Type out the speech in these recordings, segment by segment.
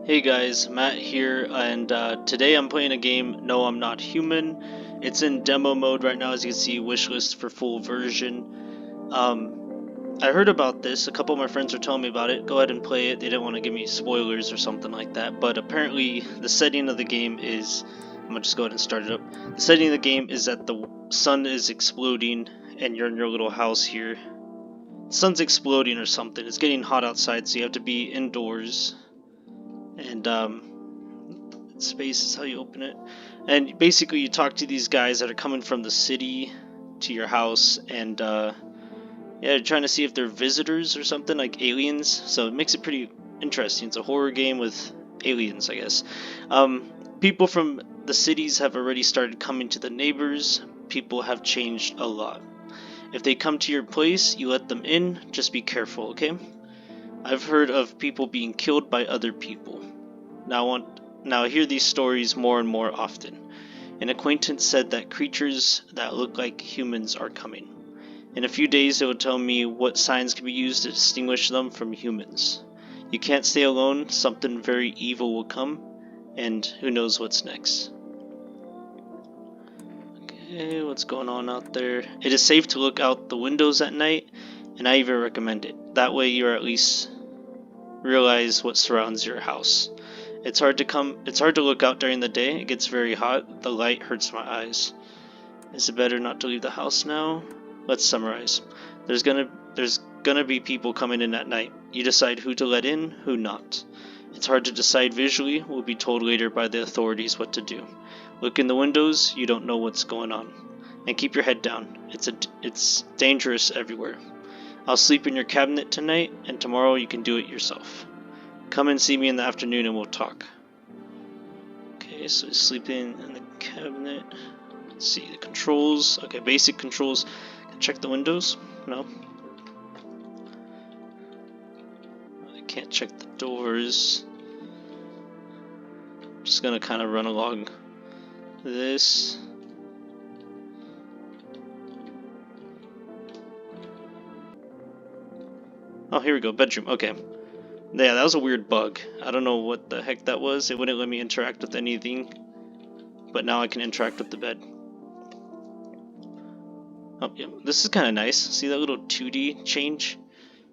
Hey guys, Matt here, and today I'm playing a game, No I'm Not Human. It's in demo mode right now, as you can see, wishlist for full version. I heard about this, a couple of my friends were telling me about it, go ahead and play it, they didn't want to give me spoilers or something like that, but apparently the setting of the game is, I'm gonna just go ahead and start it up. The setting of the game is that the sun is exploding, and you're in your little house here. The sun's exploding or something, it's getting hot outside, so you have to be indoors. And space is how you open it. And basically you talk to these guys that are coming from the city to your house, and yeah, trying to see if they're visitors or something, like aliens. So it makes it pretty interesting. It's a horror game with aliens, I guess. People from the cities have already started coming to the neighbors. People have changed a lot. If they come to your place, you let them in. Just be careful, okay? I've heard of people being killed by other people. Now I hear these stories more and more often. An acquaintance said that creatures that look like humans are coming. In a few days they will tell me what signs can be used to distinguish them from humans. You can't stay alone, something very evil will come, and who knows what's next. Okay, what's going on out there? It is safe to look out the windows at night, and I even recommend it. That way you at least realize what surrounds your house. It's hard to look out during the day. It gets very hot. The light hurts my eyes. Is it better not to leave the house now? Let's summarize. There's gonna be people coming in at night. You decide who to let in, who not. It's hard to decide visually. We'll be told later by the authorities what to do. Look in the windows. You don't know what's going on. And keep your head down. It's dangerous everywhere. I'll sleep in your cabinet tonight, and tomorrow you can do it yourself. Come and see me in the afternoon and we'll talk. Okay, so sleeping in the cabinet. Let's see, the controls. Okay, basic controls. Can I check the windows? No. I can't check the doors. I'm just gonna kind of run along this. Oh, here we go, bedroom. Okay. Yeah, that was a weird bug. I don't know what the heck that was. It wouldn't let me interact with anything. But now I can interact with the bed. Oh, yeah. This is kind of nice. See that little 2D change?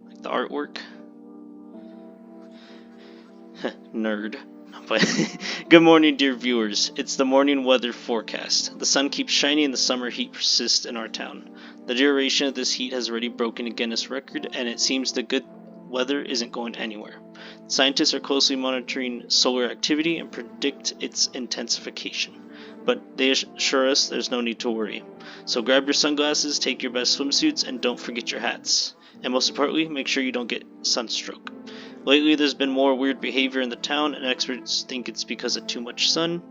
Like the artwork? Nerd. But good morning, dear viewers. It's the morning weather forecast. The sun keeps shining and the summer heat persists in our town. The duration of this heat has already broken a Guinness record, and it seems the good weather isn't going anywhere. Scientists are closely monitoring solar activity and predict its intensification, but they assure us there's no need to worry. So grab your sunglasses, take your best swimsuits, and don't forget your hats. And most importantly, make sure you don't get sunstroke. Lately there's been more weird behavior in the town, and experts think it's because of too much sun.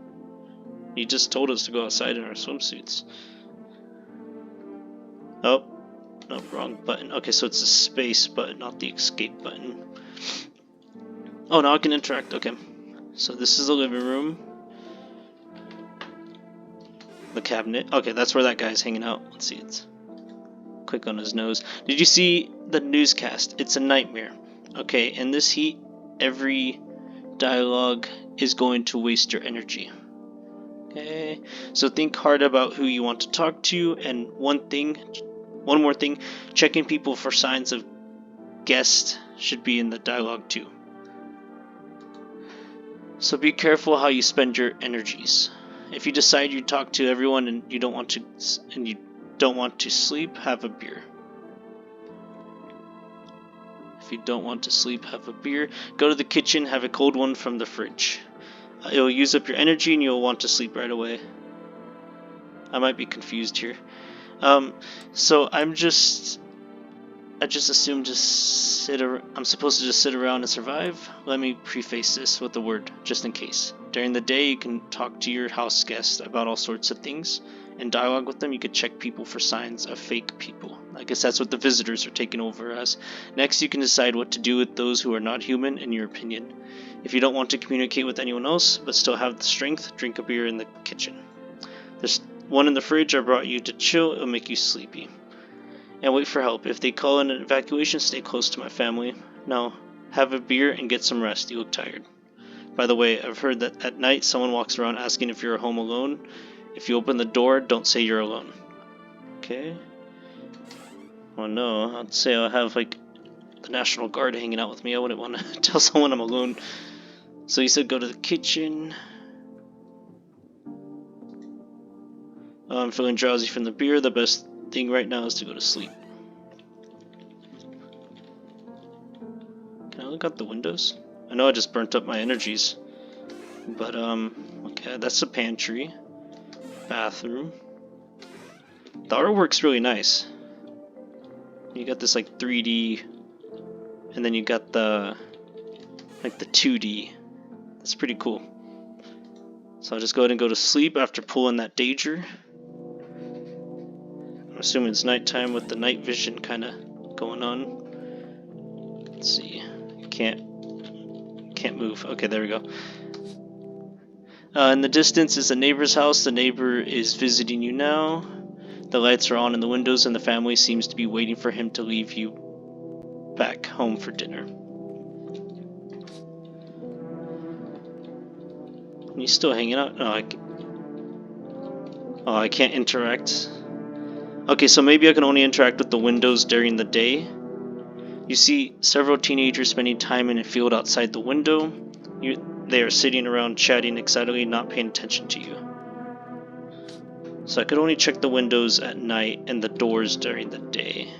He just told us to go outside in our swimsuits. Oh. No, wrong button. Okay, so it's the space button, not the escape button. Oh, now I can interact. Okay. So this is the living room. The cabinet. Okay, that's where that guy's hanging out. Let's see. It's click on his nose. Did you see the newscast? It's a nightmare. Okay, in this heat, every dialogue is going to waste your energy. Okay. So think hard about who you want to talk to, and one more thing, checking people for signs of guest should be in the dialogue too. So be careful how you spend your energies. If you decide you talk to everyone and you don't want to sleep, have a beer. If you don't want to sleep, have a beer. Go to the kitchen, have a cold one from the fridge. It will use up your energy and you'll want to sleep right away. I might be confused here. So I just assumed I'm supposed to just sit around and survive. Let me preface this with a word, just in case. During the day, you can talk to your house guests about all sorts of things. In dialogue with them, you could check people for signs of fake people. I guess that's what the visitors are taking over as. Next, you can decide what to do with those who are not human, in your opinion. If you don't want to communicate with anyone else, but still have the strength, drink a beer in the kitchen. There's one in the fridge I brought you to chill. It'll make you sleepy. And wait for help. If they call in an evacuation, stay close to my family. Now, have a beer and get some rest. You look tired. By the way, I've heard that at night someone walks around asking if you're home alone. If you open the door, don't say you're alone. Okay. Oh no, I'd say I'll have like the National Guard hanging out with me. I wouldn't want to tell someone I'm alone. So you said go to the kitchen. I'm feeling drowsy from the beer. The best thing right now is to go to sleep. Can I look out the windows? I know I just burnt up my energies. But, okay, that's the pantry. Bathroom. The artwork's really nice. You got this, like, 3D, and then you got the, like, the 2D. That's pretty cool. So I'll just go ahead and go to sleep after pulling that danger. I'm assuming it's nighttime with the night vision kind of going on. Let's see. Can't move. Okay, there we go. In the distance is a neighbor's house. The neighbor is visiting you now. The lights are on in the windows and the family seems to be waiting for him to leave you back home for dinner. He's still hanging out? Oh, I can't interact. Okay, so maybe I can only interact with the windows during the day. You see several teenagers spending time in a field outside the window. They are sitting around chatting excitedly, not paying attention to you. So I could only check the windows at night and the doors during the day.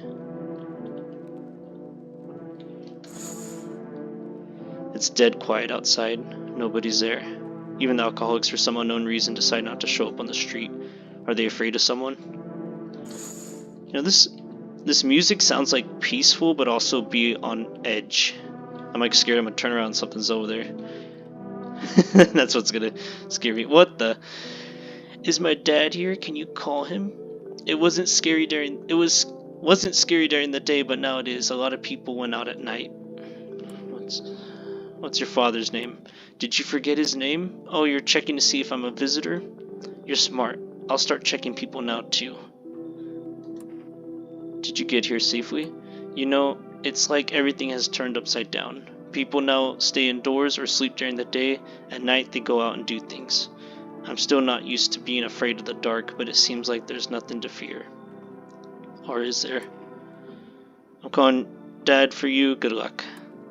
It's dead quiet outside. Nobody's there. Even the alcoholics, for some unknown reason, decide not to show up on the street. Are they afraid of someone? You know, this music sounds like peaceful, but also be on edge. I'm like scared I'm gonna turn around and something's over there. That's what's gonna scare me. What the? Is my dad here? Can you call him? It wasn't scary during the day, but now it is. A lot of people went out at night. What's your father's name? Did you forget his name? Oh, you're checking to see if I'm a visitor? You're smart. I'll start checking people now too. Did you get here safely? You know, it's like everything has turned upside down. People now stay indoors or sleep during the day. At night they go out and do things. I'm still not used to being afraid of the dark, but it seems like there's nothing to fear. Or is there? I'm calling Dad for you. Good luck.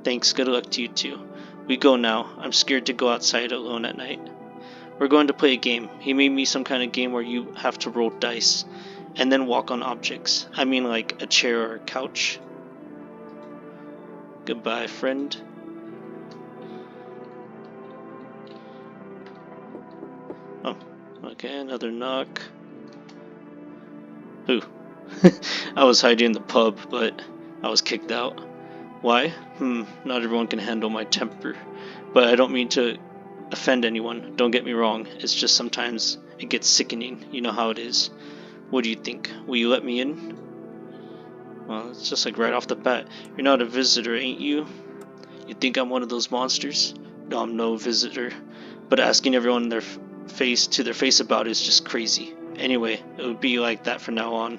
Thanks, good luck to you too. We go now. I'm scared to go outside alone at night. We're going to play a game. He made me some kind of game where you have to roll dice and then walk on objects. I mean like a chair or a couch. Goodbye, friend. Oh, okay, another knock. Who? I was hiding in the pub, but I was kicked out. Why? Not everyone can handle my temper. But I don't mean to offend anyone, don't get me wrong. It's just sometimes it gets sickening. You know how it is. What do you think? Will you let me in? Well, it's just like right off the bat. You're not a visitor, ain't you? You think I'm one of those monsters? No, I'm no visitor. But asking everyone their face about it is just crazy. Anyway, it would be like that from now on.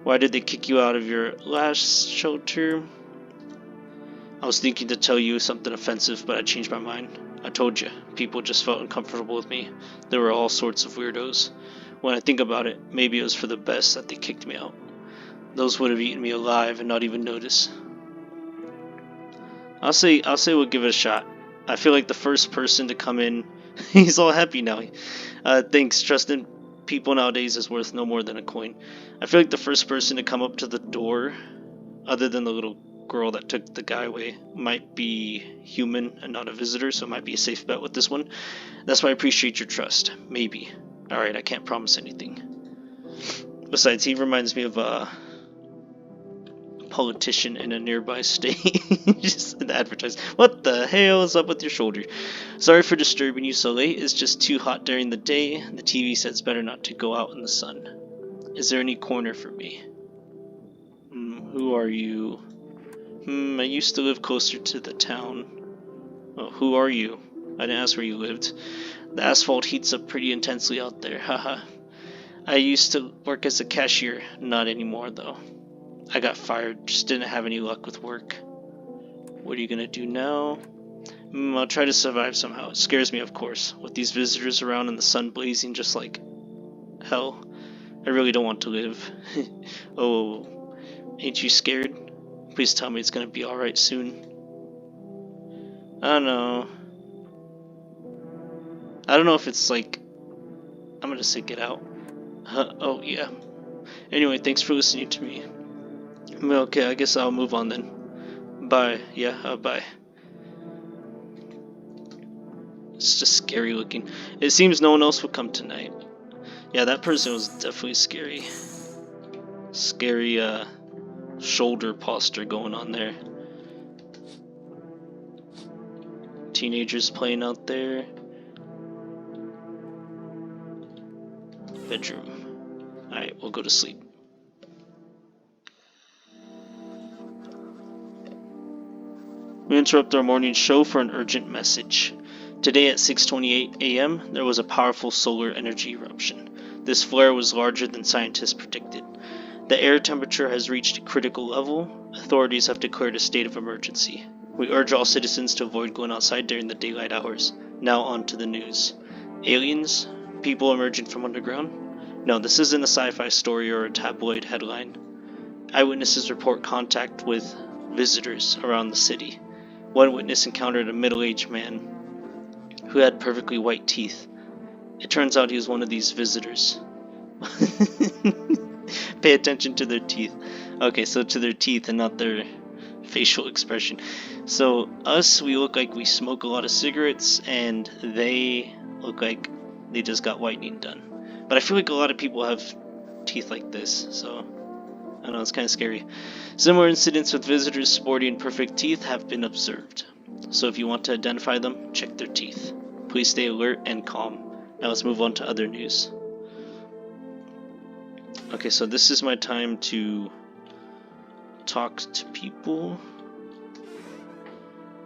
Why did they kick you out of your last shelter? I was thinking to tell you something offensive, but I changed my mind. I told you, people just felt uncomfortable with me. There were all sorts of weirdos. When I think about it, maybe it was for the best that they kicked me out. Those would have eaten me alive and not even noticed. I'll say we'll give it a shot. I feel like the first person to come in, he's all happy now. Thanks, trusting people nowadays is worth no more than a coin. I feel like the first person to come up to the door, other than the little girl that took the guy away, might be human and not a visitor, so it might be a safe bet with this one. That's why I appreciate your trust. Maybe. Alright, I can't promise anything. Besides, he reminds me of a politician in a nearby state. Just an advertisement. What the hell is up with your shoulder? Sorry for disturbing you so late. It's just too hot during the day. The TV says better not to go out in the sun. Is there any corner for me? Who are you? I used to live closer to the town. Well, who are you? I didn't ask where you lived. The asphalt heats up pretty intensely out there, haha. I used to work as a cashier, not anymore though. I got fired, just didn't have any luck with work. What are you gonna do now? I'll try to survive somehow. It scares me, of course, with these visitors around and the sun blazing just like hell. I really don't want to live. Oh, ain't you scared? Please tell me it's gonna be alright soon. I don't know. I don't know if it's like... I'm gonna say get out. Oh, yeah. Anyway, thanks for listening to me. Okay, I guess I'll move on then. Bye. Yeah, bye. It's just scary looking. It seems no one else would come tonight. Yeah, that person was definitely scary. Scary, shoulder posture going on there. Teenagers playing out there. Bedroom. Alright, we'll go to sleep. We interrupt our morning show for an urgent message. Today at 6:28 a.m., there was a powerful solar energy eruption. This flare was larger than scientists predicted. The air temperature has reached a critical level. Authorities have declared a state of emergency. We urge all citizens to avoid going outside during the daylight hours. Now on to the news. Aliens? People emerging from underground? No, this isn't a sci-fi story or a tabloid headline. Eyewitnesses report contact with visitors around the city. One witness encountered a middle-aged man who had perfectly white teeth. It turns out he was one of these visitors. Pay attention to their teeth. Okay, so to their teeth and not their facial expression. So us, we look like we smoke a lot of cigarettes, and they look like they just got whitening done. But I feel like a lot of people have teeth like this, so I don't know, it's kind of scary. Similar incidents with visitors sporting perfect teeth have been observed. So if you want to identify them, check their teeth. Please stay alert and calm. Now let's move on to other news. Okay, so this is my time to talk to people.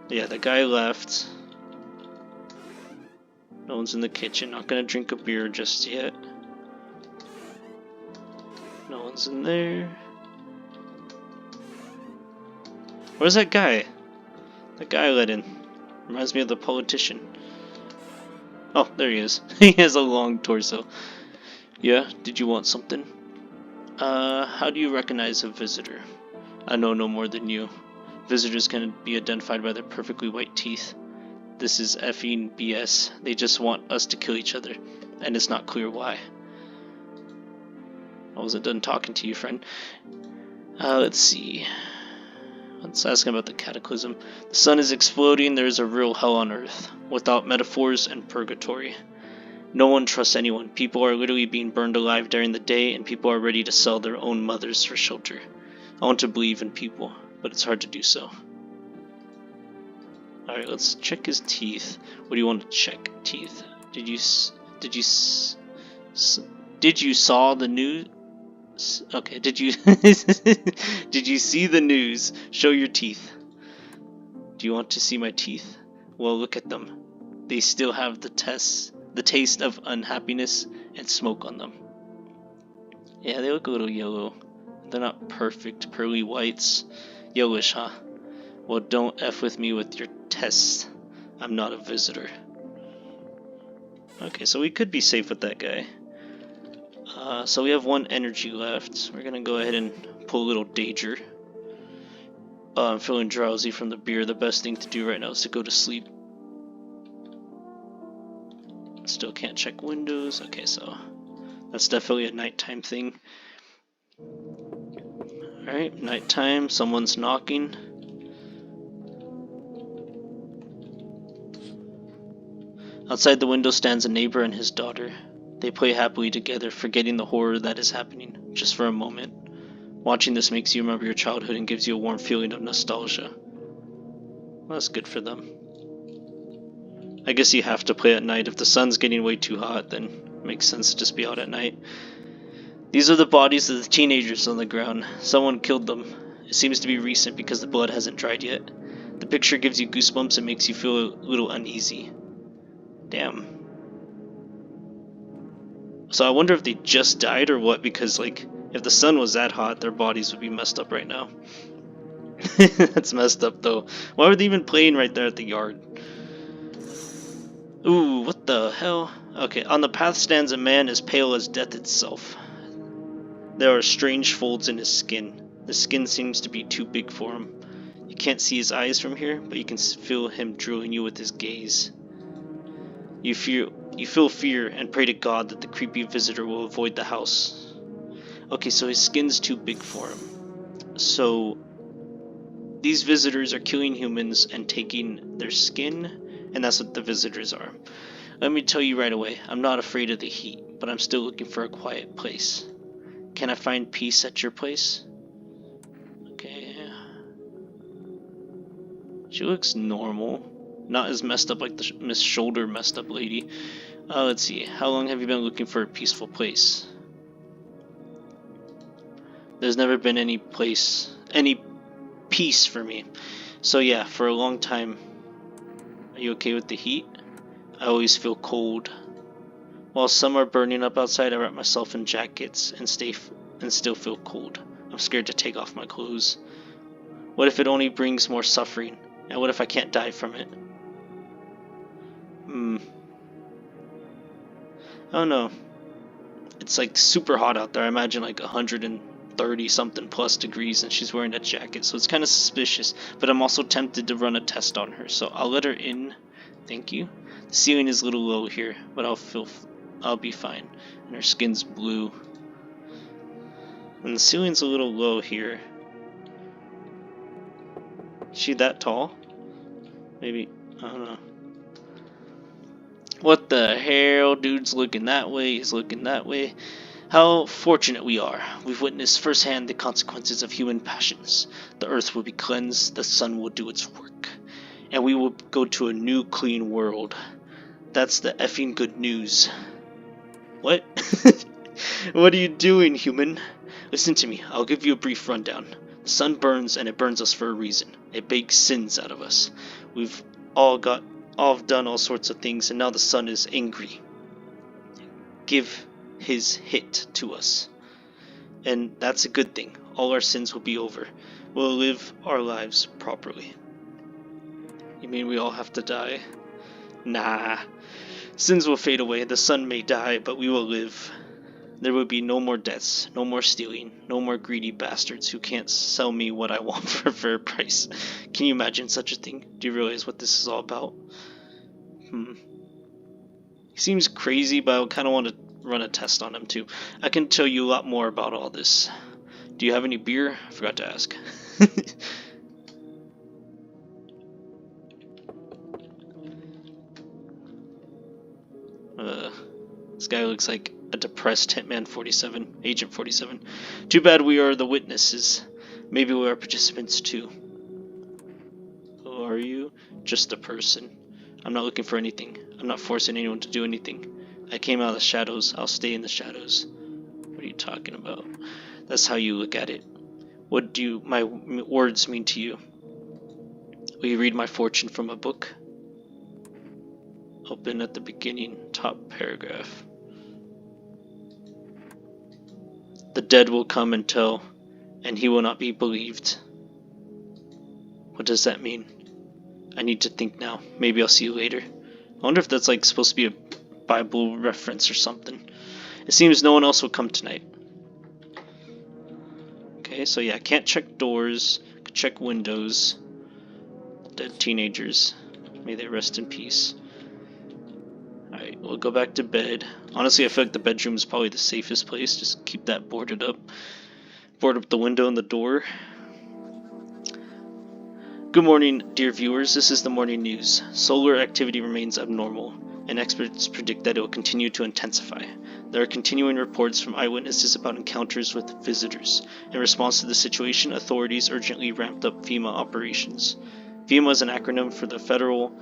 Yeah, the guy left. No one's in the kitchen. Not gonna drink a beer just yet. No one's in there. Where's that guy? That guy I let in. Reminds me of the politician. Oh, there he is. He has a long torso. Yeah, did you want something? How do you recognize a visitor? I know no more than you. Visitors can be identified by their perfectly white teeth. This is effing BS. They just want us to kill each other, and it's not clear why. I wasn't done talking to you, friend. Let's see. Let's ask him about the cataclysm. The sun is exploding. There is a real hell on earth, without metaphors and purgatory. No one trusts anyone. People are literally being burned alive during the day, and people are ready to sell their own mothers for shelter. I want to believe in people, but it's hard to do so. Alright, let's check his teeth. What do you want to check? Teeth. Did you saw the news? Okay, did you did you see the news? Show your teeth. Do you want to see my teeth? Well, look at them. They still have the taste of unhappiness and smoke on them. Yeah, they look a little yellow. They're not perfect pearly whites. Yellowish, huh? Well, don't F with me with your tests. I'm not a visitor. Okay, so we could be safe with that guy. So we have one energy left. We're gonna go ahead and pull a little danger. I'm feeling drowsy from the beer. The best thing to do right now is to go to sleep. Still can't check windows. Okay, so that's definitely a nighttime thing. Alright, nighttime. Someone's knocking. Outside the window stands a neighbor and his daughter. They play happily together, forgetting the horror that is happening, just for a moment. Watching this makes you remember your childhood and gives you a warm feeling of nostalgia. Well, that's good for them. I guess you have to play at night. If the sun's getting way too hot, then it makes sense to just be out at night. These are the bodies of the teenagers on the ground. Someone killed them. It seems to be recent because the blood hasn't dried yet. The picture gives you goosebumps and makes you feel a little uneasy. Damn. So I wonder if they just died or what, because like if the sun was that hot, their bodies would be messed up right now. That's messed up though. Why were they even playing right there at the yard? Ooh, what the hell? Okay, on the path stands a man as pale as death itself. There are strange folds in his skin. The skin seems to be too big for him. You can't see his eyes from here, but you can feel him drilling you with his gaze. You feel fear and pray to God that the creepy visitor will avoid the house. Okay, so his skin's too big for him. So these visitors are killing humans and taking their skin, and that's what the visitors are. Let me tell you right away, I'm not afraid of the heat, but I'm still looking for a quiet place. Can I find peace at your place? Okay. She looks normal. Not as messed up like the Miss Shoulder messed up lady. Let's see. How long have you been looking for a peaceful place? There's never been any peace for me. So yeah, for a long time. Are you okay with the heat? I always feel cold. While some are burning up outside, I wrap myself in jackets and still feel cold. I'm scared to take off my clothes. What if it only brings more suffering? And what if I can't die from it? I don't know. It's like super hot out there. I imagine like 130 something plus degrees, and she's wearing a jacket, so it's kind of suspicious. But I'm also tempted to run a test on her, so I'll let her in. Thank you. The ceiling is a little low here, but I'll be fine. And her skin's blue. And the ceiling's a little low here. Is she that tall? Maybe, I don't know. What the hell? Dude's looking that way, he's looking that way. How fortunate we are. We've witnessed firsthand the consequences of human passions. The earth will be cleansed, the sun will do its work, and we will go to a new clean world. That's the effing good news. What? What are you doing, human? Listen to me, I'll give you a brief rundown. The sun burns, and it burns us for a reason. It bakes sins out of us. We've all done all sorts of things, and now the sun is angry. Give his hit to us. And that's a good thing. All our sins will be over. We'll live our lives properly. You mean we all have to die? Nah. Sins will fade away. The sun may die, but we will live. There will be no more deaths, no more stealing, no more greedy bastards who can't sell me what I want for a fair price. Can you imagine such a thing? Do you realize what this is all about? He seems crazy, but I kind of want to run a test on him too. I can tell you a lot more about all this. Do you have any beer? I forgot to ask. This guy looks like a depressed Hitman 47, Agent 47. Too bad we are the witnesses. Maybe we are participants too. Who are you? Just a person. I'm not looking for anything. I'm not forcing anyone to do anything. I came out of the shadows. I'll stay in the shadows. What are you talking about? That's how you look at it. What do my words mean to you? Will you read my fortune from a book? Open at the beginning, top paragraph. The dead will come and tell, and he will not be believed. What does that mean? I need to think now. Maybe I'll see you later. I wonder if that's like supposed to be a Bible reference or something. It seems no one else will come tonight. Okay, so yeah, can't check doors, can check windows. Dead teenagers. May they rest in peace. Alright, we'll go back to bed. Honestly, I feel like the bedroom is probably the safest place. Just keep that boarded up. Board up the window and the door. Good morning, dear viewers. This is the morning news. Solar activity remains abnormal, and experts predict that it will continue to intensify. There are continuing reports from eyewitnesses about encounters with visitors. In response to the situation, authorities urgently ramped up FEMA operations. FEMA is an acronym for the Federal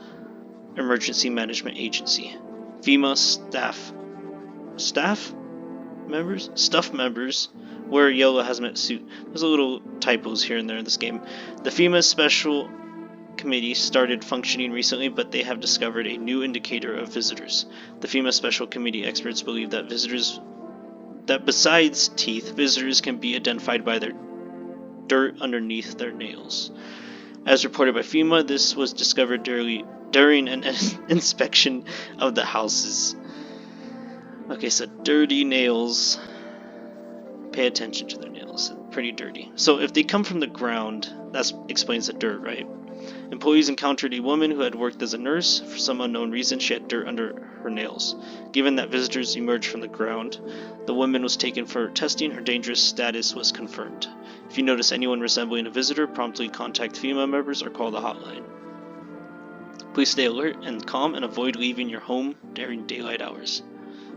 Emergency Management Agency. FEMA staff members wear a yellow hazmat suit. There's a little typos here and there in this game. The FEMA Special Committee started functioning recently, but they have discovered a new indicator of visitors. The FEMA Special Committee experts believe that besides teeth, visitors can be identified by their dirt underneath their nails. As reported by FEMA, this was discovered during an inspection of the houses. Okay, so dirty nails. Pay attention to their nails. Pretty dirty. So if they come from the ground, that explains the dirt, right? Employees encountered a woman who had worked as a nurse. For some unknown reason, she had dirt under her nails. Given that visitors emerged from the ground, the woman was taken for testing. Her dangerous status was confirmed. If you notice anyone resembling a visitor, promptly contact FEMA members or call the hotline. Please stay alert and calm and avoid leaving your home during daylight hours.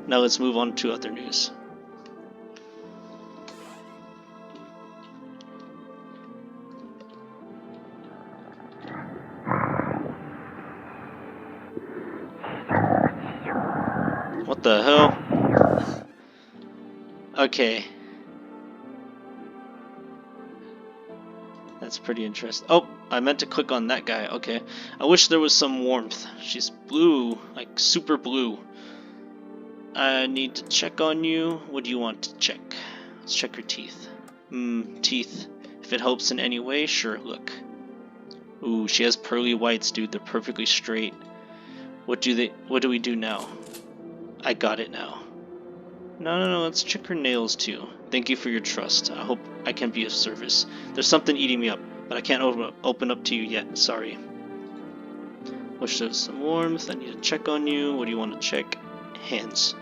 Now let's move on to other news. What the hell? Okay. That's pretty interesting. Oh, I meant to click on that guy. Okay. I wish there was some warmth. She's blue, like super blue. I need to check on you. What do you want to check? Let's check her teeth. Teeth. If it helps in any way, sure, look. Ooh, she has pearly whites, dude. They're perfectly straight. What do we do now? I got it now. No, let's check her nails too. Thank you for your trust. I hope I can be of service. There's something eating me up, but I can't open up to you yet. Sorry. Wish there was some warmth. I need to check on you. What do you want to check? Hands.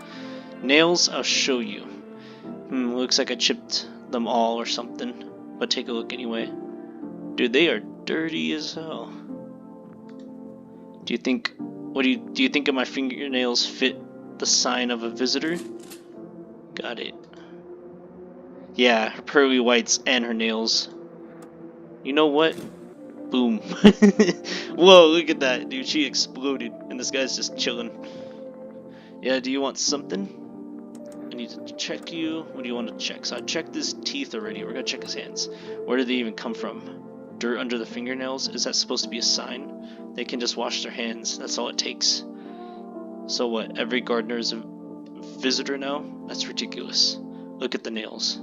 Nails, I'll show you. Looks like I chipped them all or something. But take a look anyway. Dude, they are dirty as hell. Do you think of my fingernails fit the sign of a visitor? Got it. Yeah, her pearly whites and her nails. You know what? Boom. Whoa, look at that, dude. She exploded, and this guy's just chilling. Yeah, do you want something? I need to check you. What do you want to check? So I checked his teeth already. We're gonna check his hands. Where did they even come from? Dirt under the fingernails? Is that supposed to be a sign? They can just wash their hands. That's all it takes. So what? Every gardener is a visitor now? That's ridiculous. Look at the nails.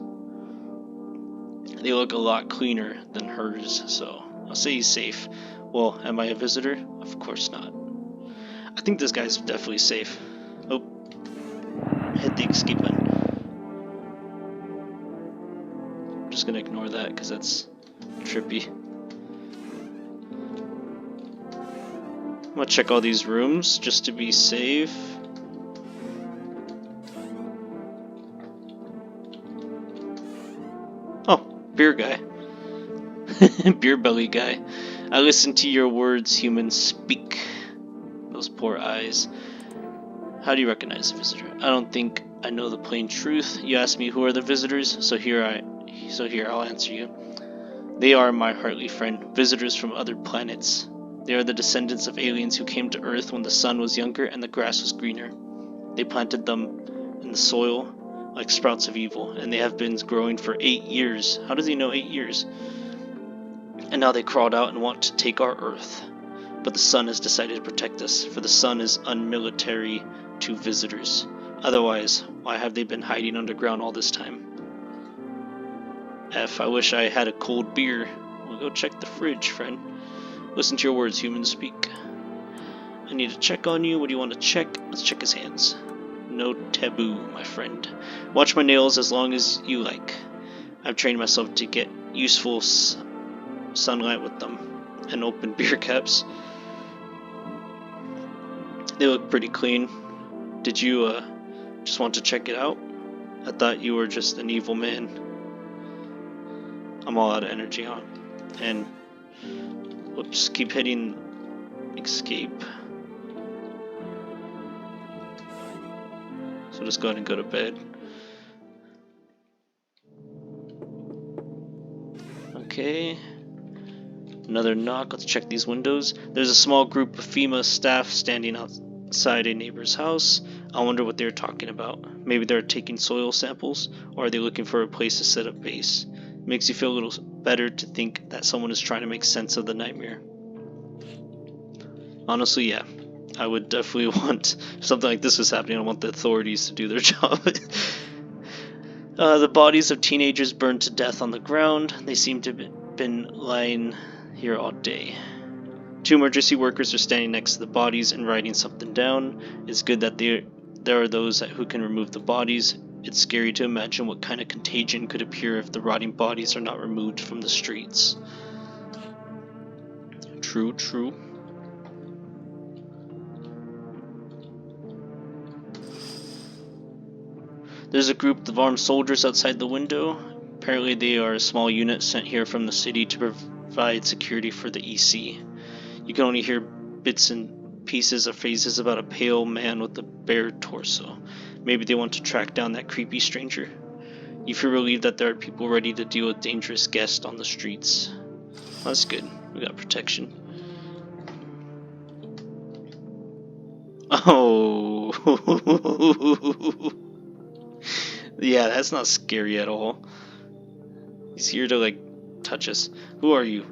They look a lot cleaner than hers, so I'll say he's safe. Well, am I a visitor? Of course not. I think this guy's definitely safe. Oh, hit the escape button. I'm just gonna ignore that because that's trippy. I'm gonna check all these rooms just to be safe. Beer guy. Beer belly guy. I listen to your words, humans. Speak. Those poor eyes. How do you recognize a visitor? I don't think I know the plain truth. You asked me who are the visitors, so here I'll answer you. They are my heartly friend, visitors from other planets. They are the descendants of aliens who came to Earth when the sun was younger and the grass was greener. They planted them in the soil like sprouts of evil, and they have been growing for 8 years. How does he know 8 years? And now they crawled out and want to take our Earth. But the sun has decided to protect us, for the sun is unmilitary to visitors. Otherwise, why have they been hiding underground all this time? I wish I had a cold beer. Well, go check the fridge, friend. Listen to your words, humans. Speak. I need to check on you. What do you want to check? Let's check his hands. No taboo, my friend. Watch my nails as long as you like. I've trained myself to get useful sunlight with them and open beer caps. They look pretty clean. Did you just want to check it out? I thought you were just an evil man. I'm all out of energy on. And whoops, keep hitting escape. So just go ahead and go to bed. Okay. Another knock. Let's check these windows. There's a small group of FEMA staff standing outside a neighbor's house. I wonder what they're talking about. Maybe they're taking soil samples, or are they looking for a place to set up base? It makes you feel a little better to think that someone is trying to make sense of the nightmare. Honestly, yeah. I would definitely want something like this was happening. I want the authorities to do their job. The bodies of teenagers burned to death on the ground. They seem to have been lying here all day. 2 emergency workers are standing next to the bodies and writing something down. It's good that there are those who can remove the bodies. It's scary to imagine what kind of contagion could appear if the rotting bodies are not removed from the streets. True, true. There's a group of armed soldiers outside the window. Apparently they are a small unit sent here from the city to provide security for the EC. You can only hear bits and pieces of phrases about a pale man with a bare torso. Maybe they want to track down that creepy stranger. You feel relieved that there are people ready to deal with dangerous guests on the streets. That's good. We got protection. Oh. Yeah, that's not scary at all. He's here to, like, touch us. Who are you?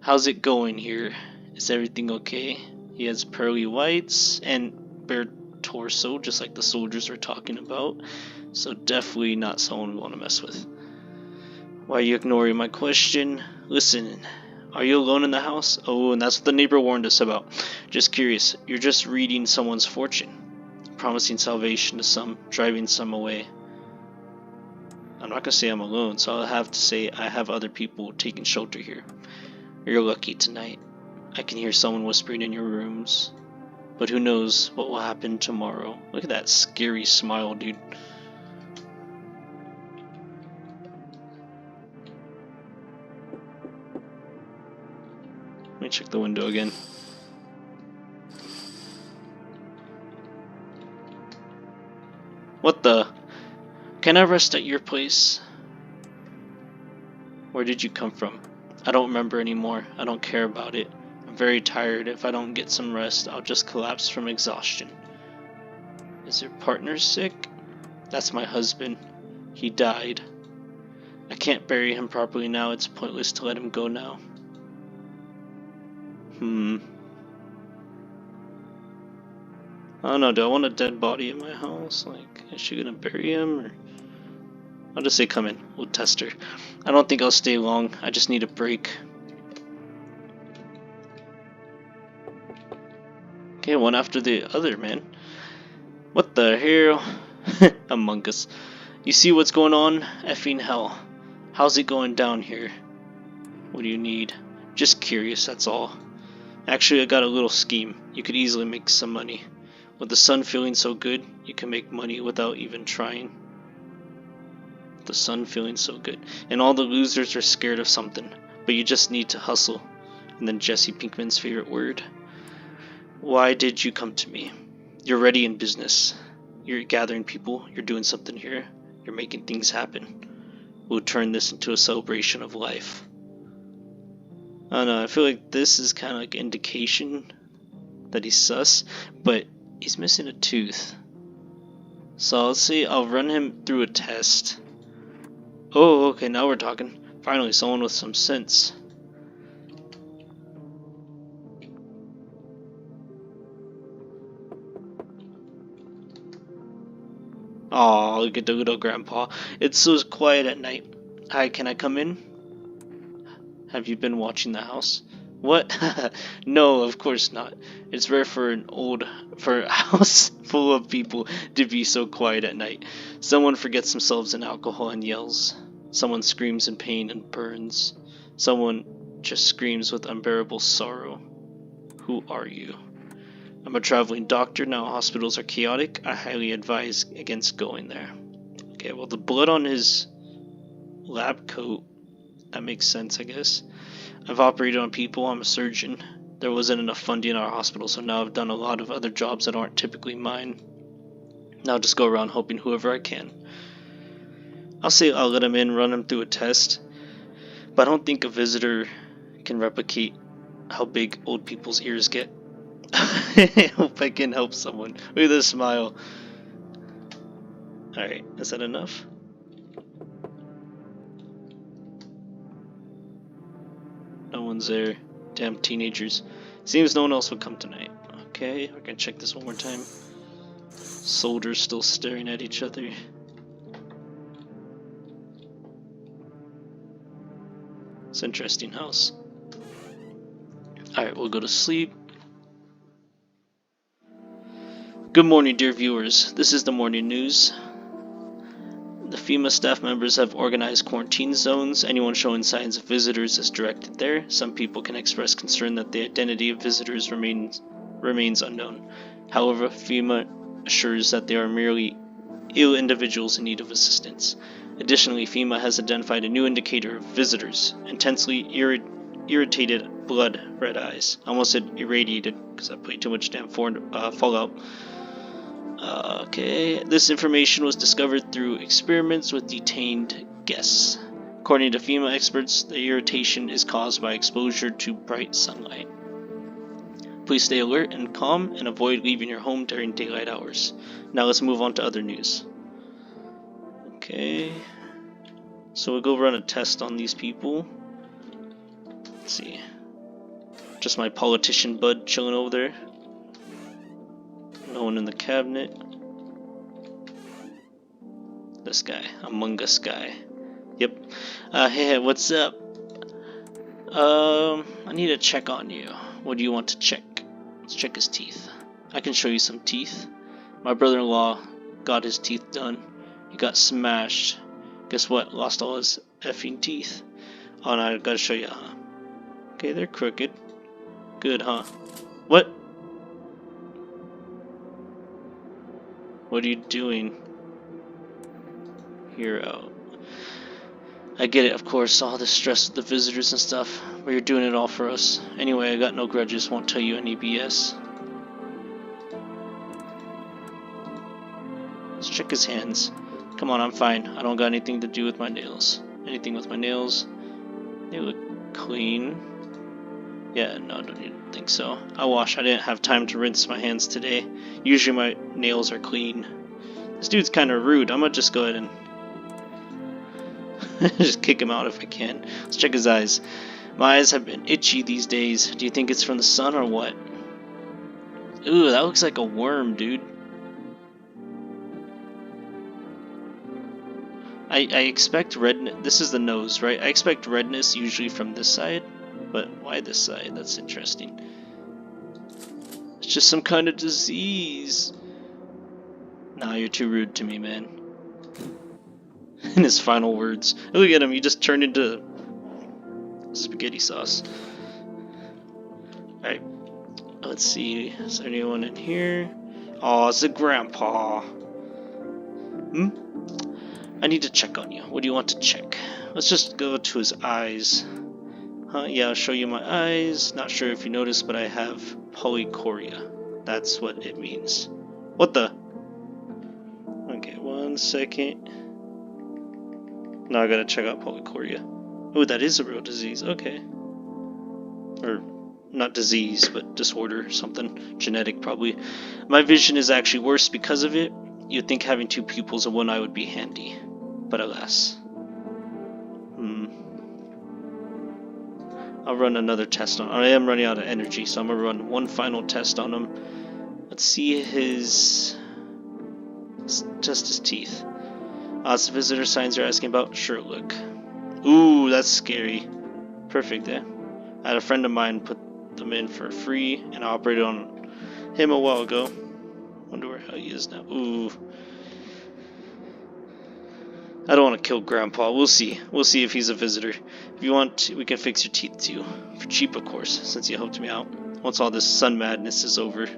How's it going here? Is everything okay? He has pearly whites and bare torso, just like the soldiers were talking about. So definitely not someone we want to mess with. Why are you ignoring my question? Listen, are you alone in the house? Oh, and that's what the neighbor warned us about. Just curious, you're just reading someone's fortune. Promising salvation to some, driving some away. I'm not going to say I'm alone, so I'll have to say I have other people taking shelter here. You're lucky tonight. I can hear someone whispering in your rooms. But who knows what will happen tomorrow. Look at that scary smile, dude. Let me check the window again. What the? Can I rest at your place? Where did you come from? I don't remember anymore. I don't care about it. I'm very tired. If I don't get some rest, I'll just collapse from exhaustion. Is your partner sick? That's my husband. He died. I can't bury him properly now. It's pointless to let him go now. I don't know, do I want a dead body in my house? Like, is she gonna bury him? Or I'll just say come in, we'll test her. I don't think I'll stay long, I just need a break. Okay, one after the other, man. What the hell? Among Us. You see what's going on? Effing hell. How's it going down here? What do you need? Just curious, that's all. Actually, I got a little scheme. You could easily make some money. With the sun feeling so good, you can make money without even trying. The sun feeling so good. And all the losers are scared of something. But you just need to hustle. And then Jesse Pinkman's favorite word. Why did you come to me? You're ready in business. You're gathering people. You're doing something here. You're making things happen. We'll turn this into a celebration of life. I don't know, I feel like this is kind of like an indication that he's sus, but he's missing a tooth. So let's see, I'll run him through a test. Oh, okay, now we're talking. Finally, someone with some sense. Oh, look at the little grandpa. It's so quiet at night. Hi, can I come in? Have you been watching the house? What? No, of course not. It's rare for a house full of people to be so quiet at night. Someone forgets themselves in alcohol and yells. Someone screams in pain and burns. Someone just screams with unbearable sorrow. Who are you? I'm a traveling doctor. Now hospitals are chaotic. I highly advise against going there. Okay, well the blood on his lab coat, that makes sense, I guess. I've operated on people. I'm a surgeon. There wasn't enough funding in our hospital, so now I've done a lot of other jobs that aren't typically mine. Now I'll just go around helping whoever I can. I'll say I'll let him in, run him through a test, but I don't think a visitor can replicate how big old people's ears get. I hope I can help someone. Look at this smile. Alright, is that enough? No one's there. Damn teenagers. Seems no one else would come tonight. Okay, we're gonna check this one more time. Soldiers still staring at each other. It's an interesting house. Alright, we'll go to sleep. Good morning, dear viewers. This is the morning news. The FEMA staff members have organized quarantine zones. Anyone showing signs of visitors is directed there. Some people can express concern that the identity of visitors remains unknown. However, FEMA assures that they are merely ill individuals in need of assistance. Additionally, FEMA has identified a new indicator of visitors: intensely irritated blood red eyes. I almost said irradiated because I played too much damn Fallout. Okay, this information was discovered through experiments with detained guests. According to FEMA experts, the irritation is caused by exposure to bright sunlight. Please stay alert and calm and avoid leaving your home during daylight hours. Now let's move on to other news. Okay, so we'll go run a test on these people. Let's see. Just my politician bud chilling over there. No one in the cabinet. This guy, Among Us guy. Yep. Hey, what's up? I need to check on you. What do you want to check? Let's check his teeth. I can show you some teeth. My brother-in-law got his teeth done. He got smashed. Guess what? Lost all his effing teeth. Oh, no, I gotta show you, huh? Okay, they're crooked. Good, huh? What? What are you doing? Hero. I get it, of course, all the stress with the visitors and stuff, but you're doing it all for us. Anyway, I got no grudges, won't tell you any BS. Let's check his hands. Come on, I'm fine. I don't got anything to do with my nails. Anything with my nails? They look clean. Yeah, no, I don't even think so. I wash. I didn't have time to rinse my hands today. Usually my nails are clean. This dude's kind of rude. I'm gonna just go ahead and just kick him out if I can. Let's check his eyes. My eyes have been itchy these days. Do you think it's from the sun or what? Ooh, that looks like a worm, dude. I expect redness. This is the nose, right? I expect redness usually from this side. But why this side? That's interesting. It's just some kind of disease. Nah, you're too rude to me, man. In his final words. Look at him, he just turned into spaghetti sauce. Alright. Let's see. Is there anyone in here? Oh, it's a grandpa. I need to check on you. What do you want to check? Let's just go to his eyes. Huh? Yeah, I'll show you my eyes. Not sure if you noticed, but I have polychoria. That's what it means. What the? Okay, 1 second. Now I gotta check out polychoria. Oh, that is a real disease. Okay. Or, not disease, but disorder or something. Genetic, probably. My vision is actually worse because of it. You'd think having 2 pupils and 1 eye would be handy. But alas. I'll run another test on him. I am running out of energy, so I'm gonna run one final test on him. Let's see his... Test his teeth. Lots of visitor signs you're asking about? Sure, look. Ooh, that's scary. Perfect, eh? I had a friend of mine put them in for free, and I operated on him a while ago. Wonder where he is now. Ooh. I don't want to kill Grandpa. We'll see. We'll see if he's a visitor. If you want, we can fix your teeth too. For cheap, of course, since you helped me out. Once all this sun madness is over.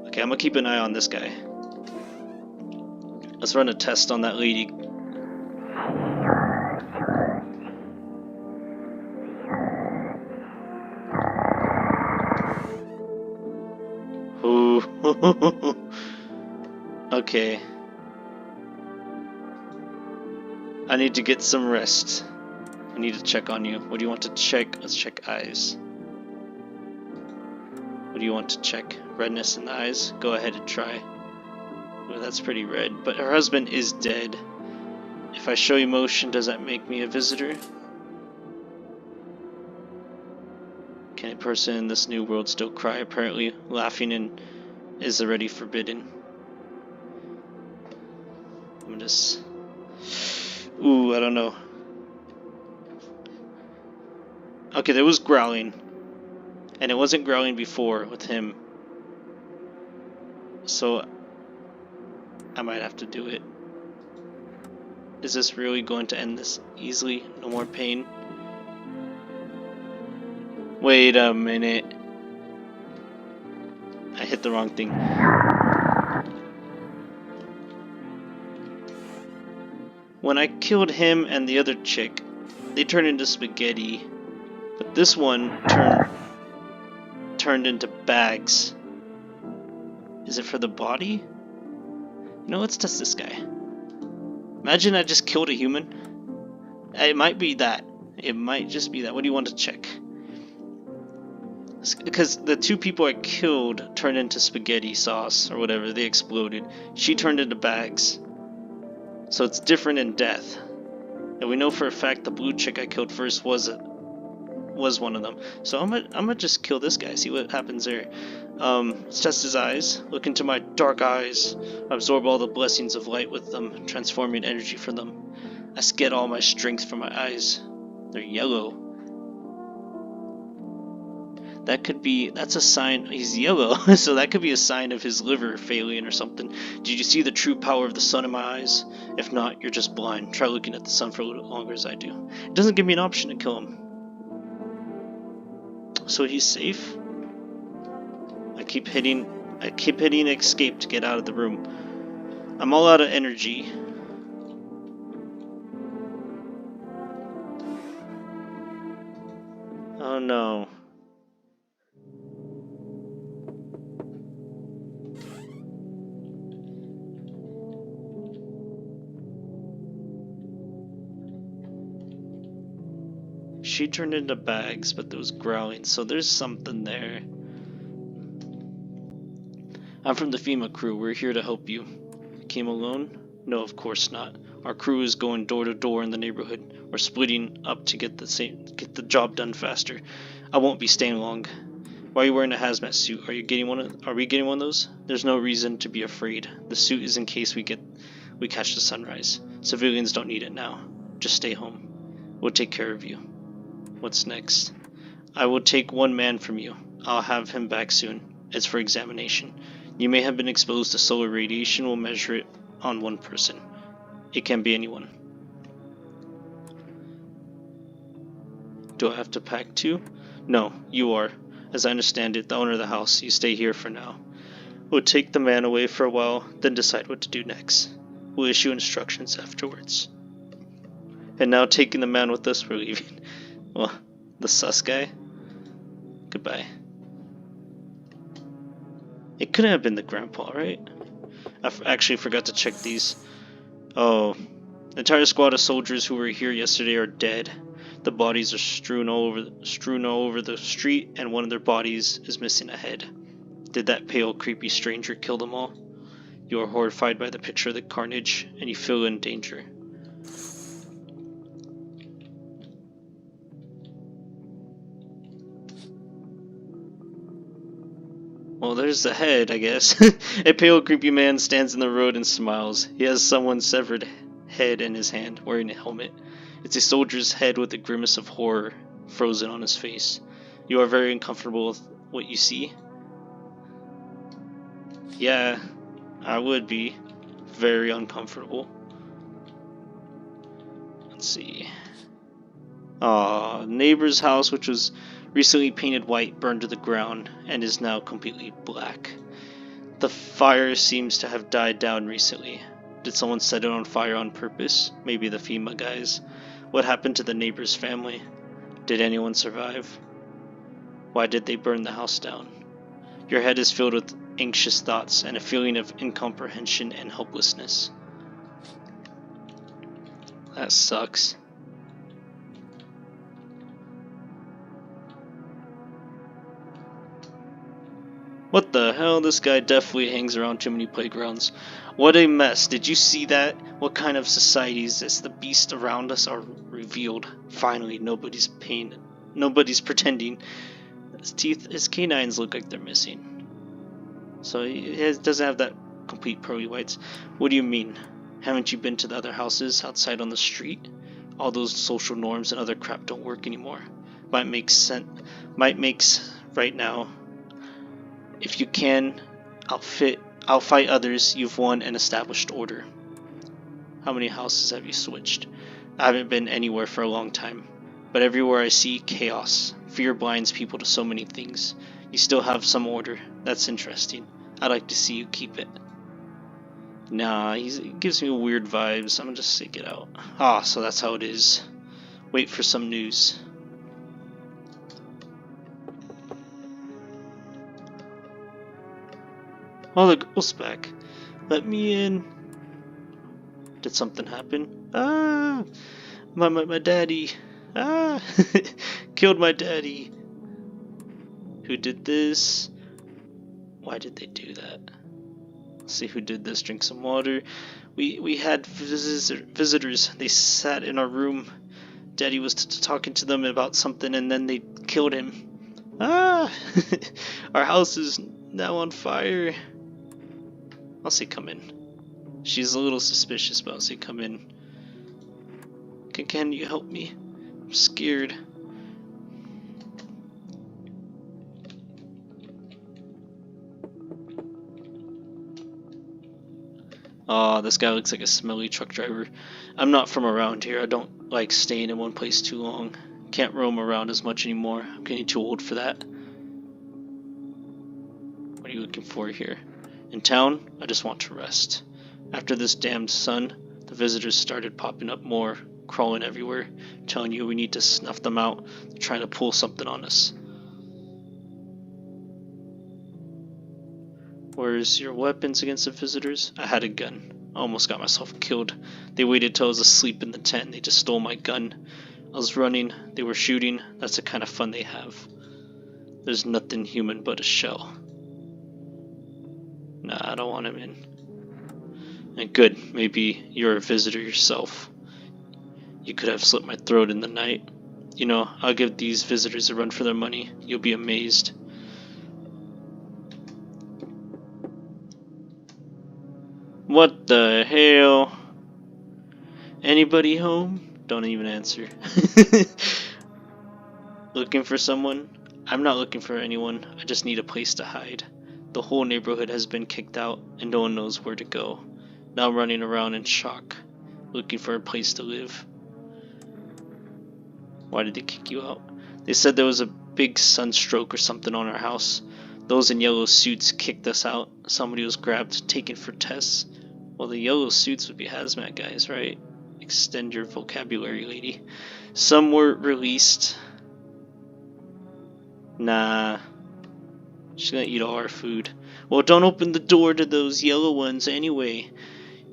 Okay, I'm gonna keep an eye on this guy. Let's run a test on that lady. Ooh. Okay. I need to get some rest. I need to check on you. What do you want to check? Let's check eyes. What do you want to check? Redness in the eyes? Go ahead and try. Well, that's pretty red. But her husband is dead. If I show emotion, does that make me a visitor? Can a person in this new world still cry? Apparently, laughing is already forbidden. I'm just... Ooh, I don't know. Okay, there was growling. And it wasn't growling before with him. So I might have to do it. Is this really going to end this easily? No more pain? Wait a minute. I hit the wrong thing. When I killed him and the other chick, they turned into spaghetti. But this one turned into bags. Is it for the body? You know, let's test this guy. Imagine I just killed a human. It might be that. It might just be that. What do you want to check? Because the two people I killed turned into spaghetti sauce or whatever. They exploded. She turned into bags. So it's different in death. And we know for a fact the blue chick I killed first was one of them. So I'm gonna just kill this guy. See what happens there. Let's test his eyes. Look into my dark eyes. Absorb all the blessings of light with them, transforming energy from them. I get all my strength from my eyes. They're yellow. That's a sign. He's yellow, so that could be a sign of his liver failing or something. Did you see the true power of the sun in my eyes? If not, you're just blind. Try looking at the sun for a little longer as I do. It doesn't give me an option to kill him. So he's safe? I keep hitting escape to get out of the room. I'm all out of energy. Oh no. She turned into bags, but there was growling, so there's something there. I'm from the FEMA crew. We're here to help you. You came alone? No, of course not. Our crew is going door to door in the neighborhood. We're splitting up to get the job done faster. I won't be staying long. Why are you wearing a hazmat suit? Are we getting one of those? There's no reason to be afraid. The suit is in case we catch the sunrise. Civilians don't need it now. Just stay home. We'll take care of you. What's next? I will take one man from you. I'll have him back soon. It's for examination. You may have been exposed to solar radiation. We'll measure it on one person. It can be anyone. Do I have to pack two? No, you are. As I understand it, the owner of the house. You stay here for now. We'll take the man away for a while, then decide what to do next. We'll issue instructions afterwards. And now taking the man with us, we're leaving. Well, the sus guy. Goodbye. It couldn't have been the grandpa, right? I actually forgot to check these. Oh, the entire squad of soldiers who were here yesterday are dead. The bodies are strewn all over the street, and one of their bodies is missing a head. Did that pale, creepy stranger kill them all? You are horrified by the picture of the carnage, and you feel in danger. Well, there's the head, I guess. A pale, creepy man stands in the road and smiles. He has someone's severed head in his hand, wearing a helmet. It's a soldier's head with a grimace of horror frozen on his face. You are very uncomfortable with what you see? Yeah, I would be very uncomfortable. Let's see. Neighbor's house, which was recently painted white, burned to the ground and is now completely black. The fire seems to have died down recently. Did someone set it on fire on purpose? Maybe the FEMA guys. What happened to the neighbor's family? Did anyone survive? Why did they burn the house down? Your head is filled with anxious thoughts and a feeling of incomprehension and helplessness. That sucks. What the hell? This guy definitely hangs around too many playgrounds. What a mess. Did you see that? What kind of society is this? The beasts around us are revealed. Finally, nobody's pretending. His canines look like they're missing. So he doesn't have that complete pearly whites. What do you mean? Haven't you been to the other houses outside on the street? All those social norms and other crap don't work anymore. Might make sense. Might makes right now. If you can, outfight others. You've won an established order. How many houses have you switched? I haven't been anywhere for a long time, but everywhere I see chaos. Fear blinds people to so many things. You still have some order. That's interesting. I'd like to see you keep it. Nah, he gives me weird vibes. I'm gonna just say get out. Ah, so that's how it is. Wait for some news. Oh, the girl's back. Let me in. Did something happen? Ah! My daddy. Ah! Killed my daddy. Who did this? Why did they do that? Let's see who did this. Drink some water. We had visitors. They sat in our room. Daddy was talking to them about something and then they killed him. Ah! Our house is now on fire. I'll say come in. She's a little suspicious, but I'll say come in. Can you help me? I'm scared. Aw, this guy looks like a smelly truck driver. I'm not from around here. I don't like staying in one place too long. Can't roam around as much anymore. I'm getting too old for that. What are you looking for here? In town, I just want to rest. After this damned sun, the visitors started popping up more, crawling everywhere, telling you we need to snuff them out. They're trying to pull something on us. Where's your weapons against the visitors? I had a gun. I almost got myself killed. They waited till I was asleep in the tent and they just stole my gun. I was running, they were shooting. That's the kind of fun they have. There's nothing human but a shell. Nah, I don't want him in. And good, maybe you're a visitor yourself. You could have slit my throat in the night. You know, I'll give these visitors a run for their money. You'll be amazed. What the hell? Anybody home? Don't even answer. Looking for someone? I'm not looking for anyone. I just need a place to hide. The whole neighborhood has been kicked out and no one knows where to go. Now I'm running around in shock, looking for a place to live. Why did they kick you out? They said there was a big sunstroke or something on our house. Those in yellow suits kicked us out. Somebody was grabbed, taken for tests. Well, the yellow suits would be hazmat guys, right? Extend your vocabulary, lady. Some were released. Nah. She's gonna eat all our food. Well, don't open the door to those yellow ones anyway.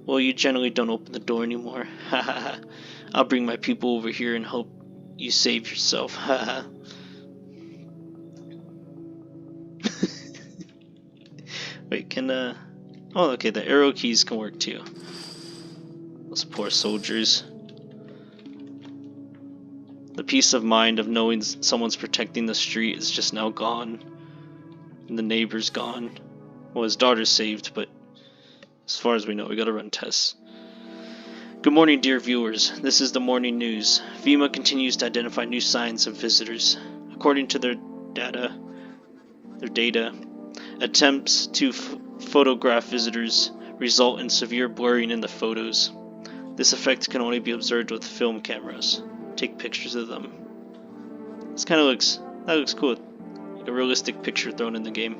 Well, you generally don't open the door anymore. Hahaha. I'll bring my people over here and hope you save yourself. Haha. Wait, can oh, okay, the arrow keys can work too. Those poor soldiers. The peace of mind of knowing someone's protecting the street is just now gone. And the neighbor's gone. Well, his daughter's saved, but as far as we know, we gotta run tests. Good morning, dear viewers. This is the morning news. FEMA continues to identify new signs of visitors. According to their data, attempts to photograph visitors result in severe blurring in the photos. This effect can only be observed with film cameras. Take pictures of them. That looks cool. Like a realistic picture thrown in the game.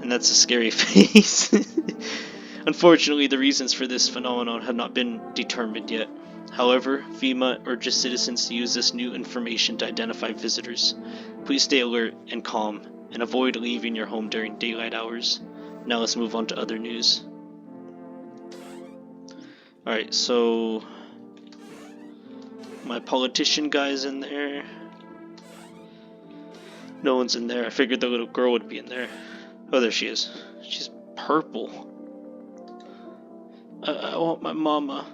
And that's a scary face. Unfortunately, the reasons for this phenomenon have not been determined yet. However, FEMA urges citizens to use this new information to identify visitors. Please stay alert and calm, and avoid leaving your home during daylight hours. Now let's move on to other news. Alright, so my politician guy's in there. No one's in there. I figured the little girl would be in there. Oh, there she is. She's purple. I want my mama.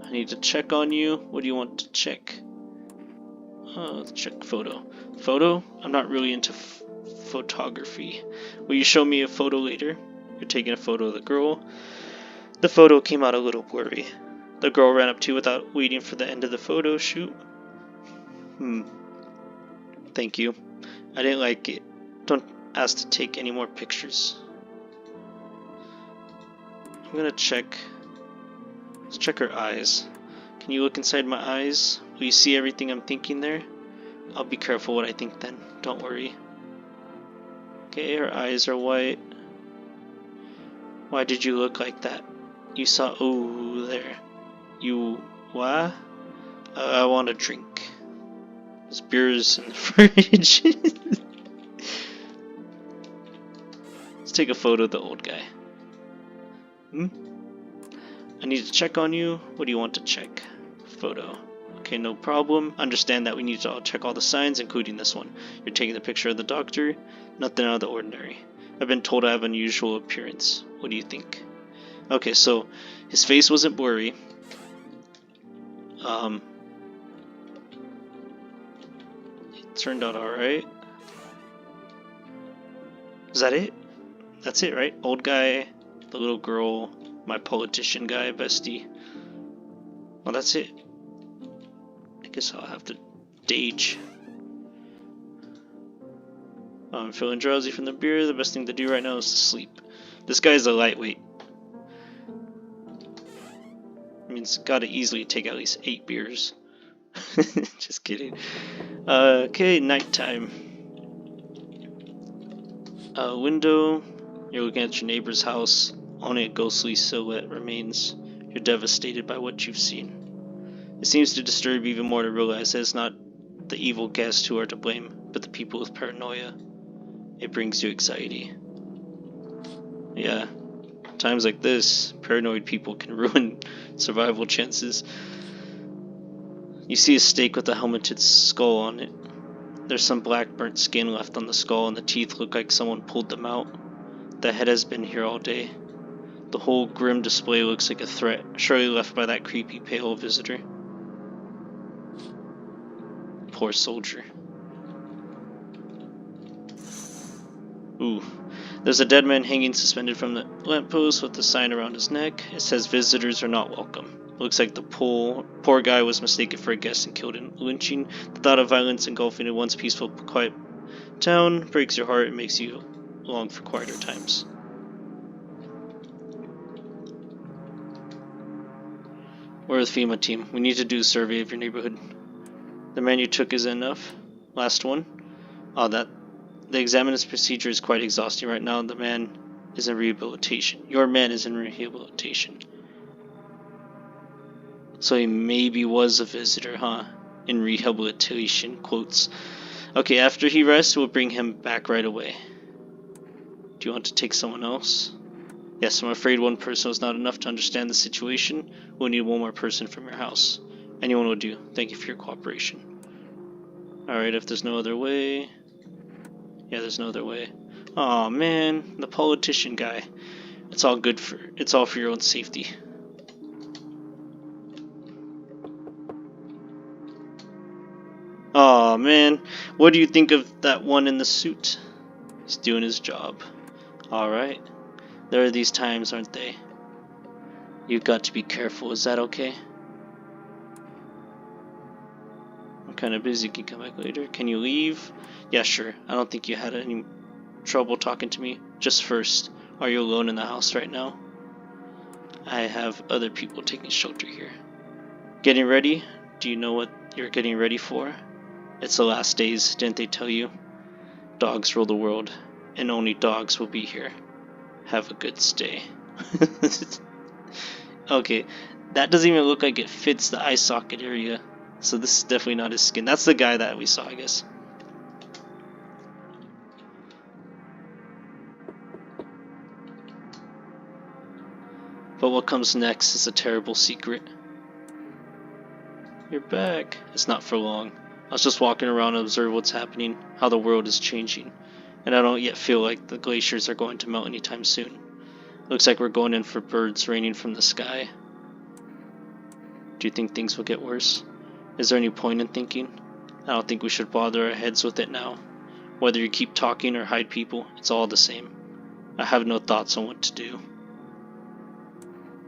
I need to check on you. What do you want to check? Let's check photo. Photo? I'm not really into photography. Will you show me a photo later? You're taking a photo of the girl. The photo came out a little blurry. The girl ran up to you without waiting for the end of the photo shoot. Thank you. I didn't like it. Don't ask to take any more pictures. I'm gonna check. Let's check her eyes. Can you look inside my eyes? Will you see everything I'm thinking there? I'll be careful what I think then. Don't worry. Okay, her eyes are white. Why did you look like that? You saw. Oh, there. You. What? I want a drink. There's beers in the fridge. Let's take a photo of the old guy. I need to check on you. What do you want to check? Photo. Okay, no problem. Understand that we need to check all the signs, including this one. You're taking the picture of the doctor. Nothing out of the ordinary. I've been told I have unusual appearance. What do you think? Okay, so his face wasn't blurry. It turned out alright. Is that it? That's it, right? Old guy, the little girl, my politician guy, bestie. Well, that's it. I guess I'll have to dage. I'm feeling drowsy from the beer. The best thing to do right now is to sleep. This guy's a lightweight. I mean, it's gotta easily take at least 8 beers. Just kidding. Okay, nighttime. Window. You're looking at your neighbor's house. Only a ghostly silhouette remains. You're devastated by what you've seen. It seems to disturb you even more to realize that it's not the evil guests who are to blame, but the people with paranoia. It brings you anxiety. Yeah, times like this, paranoid people can ruin survival chances. You see a stake with a helmeted skull on it. There's some black burnt skin left on the skull, and the teeth look like someone pulled them out. The head has been here all day. The whole grim display looks like a threat, surely left by that creepy pale visitor. Poor soldier. Ooh. There's a dead man hanging suspended from the lamppost with a sign around his neck. It says visitors are not welcome. Looks like the poor guy was mistaken for a guest and killed in lynching. The thought of violence engulfing a once peaceful, quiet town breaks your heart and makes you long for quieter times. We're the FEMA team. We need to do a survey of your neighborhood. The man you took is enough. Last one. Oh, the examiner's procedure is quite exhausting right now. The man is in rehabilitation. Your man is in rehabilitation. So he maybe was a visitor, huh? In rehabilitation, quotes. Okay, after he rests, we'll bring him back right away. Do you want to take someone else? Yes, I'm afraid one person was not enough to understand the situation. We'll need one more person from your house. Anyone will do. Thank you for your cooperation. Alright, if there's no other way... Yeah, there's no other way. Aw, man, the politician guy. It's all for your own safety. Aw, man, what do you think of that one in the suit? He's doing his job. Alright. There are these times, aren't they? You've got to be careful, is that okay? I'm kind of busy, can you come back later? Can you leave? Yeah, sure. I don't think you had any trouble talking to me. Just first, are you alone in the house right now? I have other people taking shelter here. Getting ready? Do you know what you're getting ready for? It's the last days, didn't they tell you? Dogs rule the world, and only dogs will be here. Have a good stay. Okay, that doesn't even look like it fits the eye socket area. So this is definitely not his skin. That's the guy that we saw, I guess. But what comes next is a terrible secret. You're back. It's not for long. I was just walking around and observe what's happening, how the world is changing. And I don't yet feel like the glaciers are going to melt anytime soon. Looks like we're going in for birds raining from the sky. Do you think things will get worse? Is there any point in thinking? I don't think we should bother our heads with it now. Whether you keep talking or hide people, it's all the same. I have no thoughts on what to do.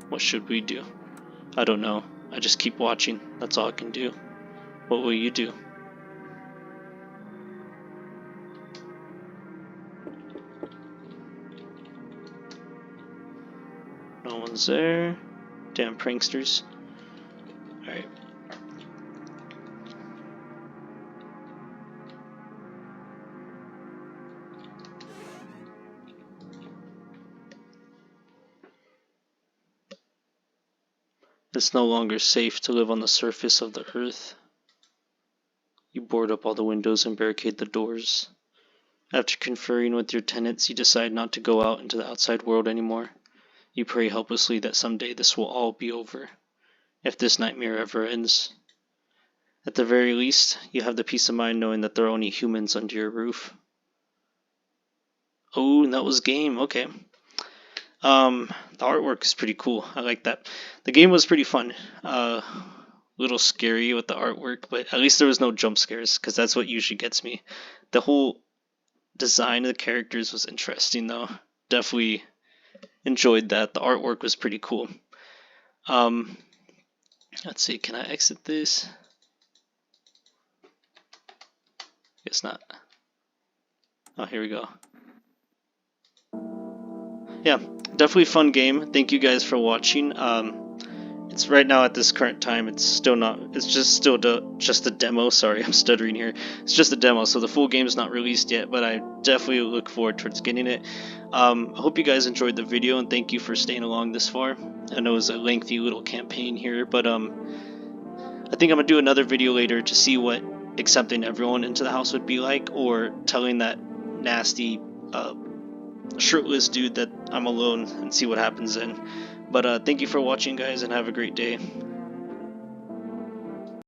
What should we do? I don't know. I just keep watching. That's all I can do. What will you do? one's there. Damn pranksters. Alright. It's no longer safe to live on the surface of the earth. You board up all the windows and barricade the doors. After conferring with your tenants, you decide not to go out into the outside world anymore. You pray helplessly that someday this will all be over, if this nightmare ever ends. At the very least, you have the peace of mind knowing that there are only humans under your roof. Oh, and that was game. Okay. The artwork is pretty cool. I like that. The game was pretty fun. A little scary with the artwork, but at least there was no jump scares, because that's what usually gets me. The whole design of the characters was interesting, though. Definitely enjoyed that. The artwork was pretty cool. Let's see. Can I exit this? Guess not. Oh, here we go. Yeah, definitely fun game. Thank you guys for watching. It's right now at this current time. It's still not. It's just a demo. Sorry, I'm stuttering here. It's just a demo, so the full game's not released yet. But I definitely look forward towards getting it. I hope you guys enjoyed the video, and thank you for staying along this far. I know it was a lengthy little campaign here, but I think I'm gonna do another video later to see what accepting everyone into the house would be like, or telling that nasty shirtless dude that I'm alone, and see what happens then. But thank you for watching, guys, and have a great day.